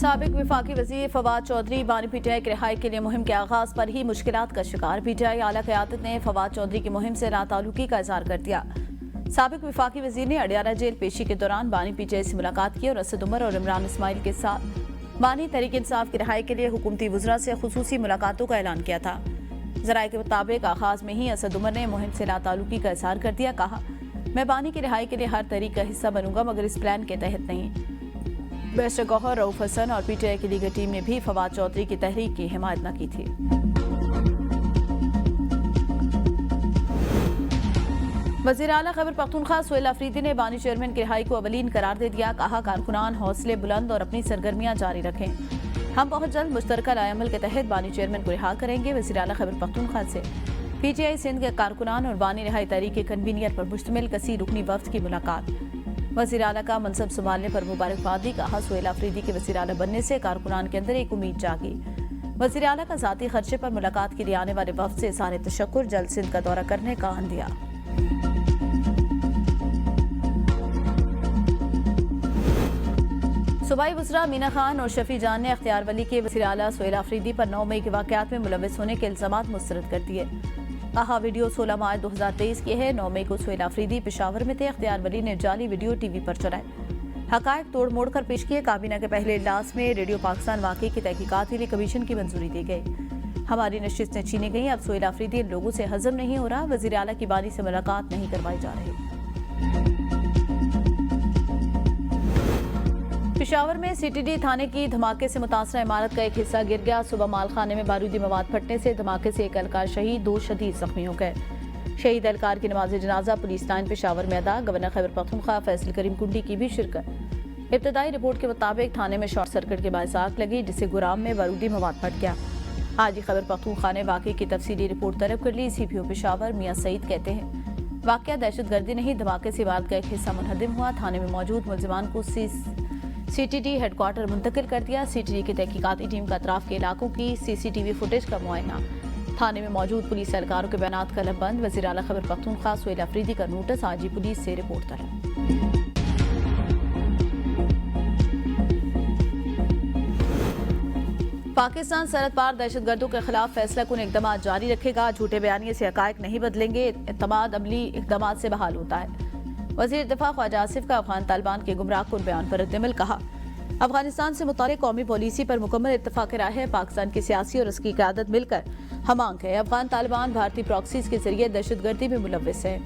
سابق وفاقی وزیر فواد چودھری بانی پی ٹی آئی کی رہائی کے لیے مہم کے آغاز پر ہی مشکلات کا شکار۔ پی ٹی آئی اعلیٰ قیادت نے فواد چودھری کی مہم سے ناتعلقی کا اظہار کر دیا۔ سابق وفاقی وزیر نے اڈیالہ جیل پیشی کے دوران بانی پی ٹی آئی سے ملاقات کی اور اسد عمر اور عمران اسماعیل کے ساتھ بانی تحریک انصاف کی رہائی کے لیے حکومتی وزراء سے خصوصی ملاقاتوں کا اعلان کیا تھا۔ ذرائع کے مطابق آغاز میں ہی اسد عمر نے مہم سے ناتعلقی کا اظہار کر دیا۔ کہا، میں بانی کی رہائی کے لیے ہر تحریک کا حصہ بنوں گا مگر اس پلان کے تحت نہیں۔ بیرسٹر گوہر، رؤف حسن اور پی ٹی آئی کی لیگل ٹیم نے بھی فواد چودھری کی تحریک کی حمایت نہ کی تھی۔ وزیر اعلیٰ خیبر پختونخوا سہیل افریدی نے بانی چیئرمین کی رہائی کو اولین قرار دے دیا۔ کہا، کارکنان حوصلے بلند اور اپنی سرگرمیاں جاری رکھیں، ہم بہت جلد مشترکہ رائے عمل کے تحت بانی چیئرمین کو رہا کریں گے۔ وزیر اعلیٰ خیبر پختونخوا سے پی ٹی آئی سندھ کے کارکنان اور بانی رہائی تحریک کے کنوینئر پر مشتمل کثیر رکنی وفد کی ملاقات۔ وزیر اعلیٰ کا منصب سنبھالنے پر مبارکباد دی۔ کہا، سہیل افریدی کے وزیر اعلیٰ بننے سے کارکنان کے اندر ایک امید جاگی۔ وزیر اعلیٰ کا ذاتی خرچے پر ملاقات کے لیے آنے والے وفد سے اظہار تشکر، جلد سندھ کا دورہ کرنے کا عندیہ۔ صوبائی وزراء مینا خان اور شفیع جان نے اختیار ولی کے وزیر اعلیٰ سہیل افریدی پر 9 مئی کے واقعات میں ملوث ہونے کے الزامات مسترد کر دیے۔ کہا، ویڈیو 16 مارچ 2023 کی ہے۔ 9 مئی کو سہیل افریدی پشاور میں تھے۔ اختیار ولی نے جعلی ویڈیو ٹی وی پر چلائے، حقائق توڑ موڑ کر پیش کیے۔ کابینہ کے پہلے اجلاس میں ریڈیو پاکستان واقعے کی تحقیقات کے لیے کمیشن کی منظوری دی گئی۔ ہماری نشستیں چھینی گئیں، اب سہیل افریدی ان لوگوں سے ہضم نہیں ہو رہا۔ وزیر اعلیٰ کی بانی سے ملاقات نہیں کروائی جا رہی۔ پشاور میں سی ٹی ڈی تھانے کی دھماکے سے متاثرہ عمارت کا ایک حصہ گر گیا۔ صبح مال خانے میں بارودی مواد پھٹنے سے دھماکے سے ایک اہلکار شہید، 2 شدید زخمی ہو گئے۔ شہید اہلکار کی نماز جنازہ پولیس لائن پشاور میں ادا۔ گورنر خیبر پختونخوا فیصل کریم کنڈی کی بھی شرکت۔ ابتدائی رپورٹ کے مطابق تھانے میں شارٹ سرکٹ کے باعث آگ لگی جس سے گورام میں بارودی مواد پھٹ گیا۔ آج ہی خیبر پختونخوا نے واقعے کی تفصیلی رپورٹ طلب کر لی۔ سی پی او پشاور میاں سعید کہتے ہیں، واقعہ دہشت گردی نہیں، دھماکے سے عمارت کا ایک حصہ منہدم ہوا۔ تھانے میں موجود ملزمان کو C T D headquarter منتقل کر دیا۔ سی ٹی ڈی کی تحقیقاتی ٹیم کا اطراف کے علاقوں کی سی سی ٹی وی فوٹیج کا معائنہ۔ تھانے میں موجود پولیس اہلکاروں کے بیانات قلم بند۔ وزیر اعلیٰ خیبر پختونخوا سہیل افریدی کا نوٹس، آج ہی پولیس سے رپورٹ طلب۔ پاکستان سرحد پار دہشت گردوں کے خلاف فیصلہ کن اقدامات جاری رکھے گا۔ جھوٹے بیانیے سے حقائق نہیں بدلیں گے، اعتماد عملی اقدامات سے بحال ہوتا ہے۔ وزیر دفاع خواجہ آصف کا افغان طالبان کے گمراہ کن بیان پر رد عمل۔ کہا، افغانستان سے متعلق قومی پالیسی پر مکمل اتفاق رائے ہے۔ پاکستان کی سیاسی اور اس کی قیادت مل کر ہم آنکھ ہے۔ افغان طالبان بھارتی پراکسیز کے ذریعے دہشت گردی میں ملوث ہیں۔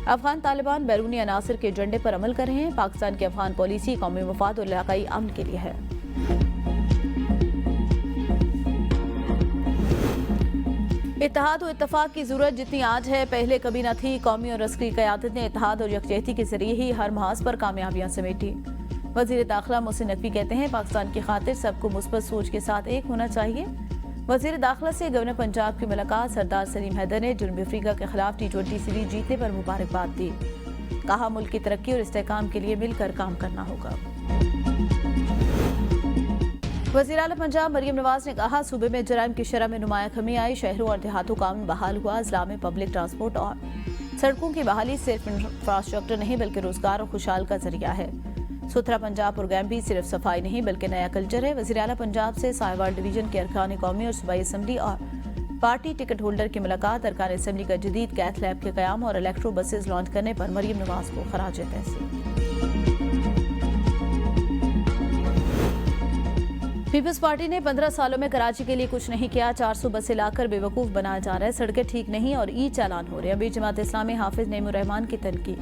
افغان طالبان بیرونی عناصر کے ایجنڈے پر عمل کر رہے ہیں۔ پاکستان کی افغان پالیسی قومی مفاد اور علاقائی امن کے لیے ہے۔ اتحاد و اتفاق کی ضرورت جتنی آج ہے پہلے کبھی نہ تھی۔ قومی اور عسکری قیادت نے اتحاد اور یکجہتی کے ذریعے ہی ہر محاذ پر کامیابیاں سمیٹی۔ وزیر داخلہ محسن نقوی کہتے ہیں، پاکستان کی خاطر سب کو مثبت سوچ کے ساتھ ایک ہونا چاہیے۔ وزیر داخلہ سے گورنر پنجاب کی ملاقات۔ سردار سلیم حیدر نے جنوبی افریقہ کے خلاف T20 سیریز جیتنے پر مبارکباد دی۔ کہا، ملک کی ترقی اور استحکام کے لیے مل کر کام کرنا ہوگا۔ وزیر اعلیٰ پنجاب مریم نواز نے کہا، صوبے میں جرائم کی شرح میں نمایاں کمی آئی، شہروں اور دیہاتوں کا امن بحال ہوا۔ اضلاع میں پبلک ٹرانسپورٹ اور سڑکوں کی بحالی صرف انفراسٹرکچر نہیں بلکہ روزگار اور خوشحال کا ذریعہ ہے۔ ستھرا پنجاب پروگرام بھی صرف صفائی نہیں بلکہ نیا کلچر ہے۔ وزیر اعلیٰ پنجاب سے ساہیوال ڈویژن کے ارکان قومی اور صوبائی اسمبلی اور پارٹی ٹکٹ ہولڈر کی ملاقات۔ ارکان اسمبلی کا جدید کیتھ لیب کے قیام اور الیکٹرو بسز لانچ کرنے پر مریم نواز کو خراج تحسین۔ پیپلز پارٹی نے 15 سالوں میں کراچی کے لیے کچھ نہیں کیا، 400 بسیں لا کر بے وقوف بنایا جا رہا ہے، سڑکیں ٹھیک نہیں اور ای چالان ہو رہے ہیں۔ ابھی جماعت اسلامی حافظ نعیم الرحمان کی تنقید۔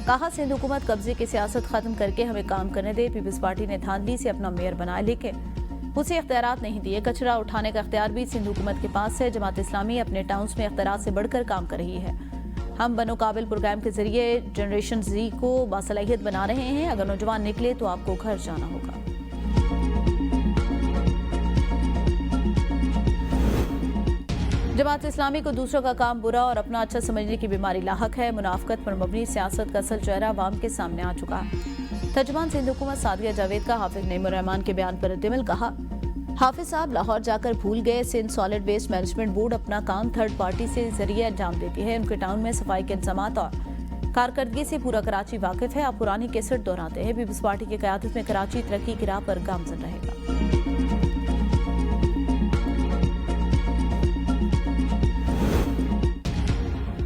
کہا، سندھ حکومت قبضے کی سیاست ختم کر کے ہمیں کام کرنے دے۔ پیپلز پارٹی نے دھاندلی سے اپنا میئر بنایا لیکن اسے اختیارات نہیں دیے۔ کچرا اٹھانے کا اختیار بھی سندھ حکومت کے پاس ہے۔ جماعت اسلامی اپنے ٹاؤنز میں اختیارات سے بڑھ کر کام کر رہی ہے۔ ہم بنو قابل پروگرام کے ذریعے جنریشن زی کو باصلاحیت بنا رہے ہیں۔ اگر نوجوان نکلے تو آپ کو گھر جانا ہوگا۔ جماعت اسلامی کو دوسروں کا کام برا اور اپنا اچھا سمجھنے کی بیماری لاحق ہے۔ منافقت پر مبنی سیاست کا اصل چہرہ عوام کے سامنے آ چکا ہے۔ ترجمان سندھ حکومت سعدیہ جاوید کا حافظ نعیم الرحمان کے بیان پر رد عمل۔ کہا، حافظ صاحب لاہور جا کر بھول گئے، Sindh solid waste management board اپنا کام تھرڈ پارٹی سے ذریعے انجام دیتی ہے۔ ان کے ٹاؤن میں صفائی کے انتظامات اور کارکردگی سے پورا کراچی واقف ہے۔ آپ پرانی کیسٹ دہراتے ہیں۔ پیپلز پارٹی کی قیادت میں کراچی ترقی کی راہ پر گامزن رہے گا۔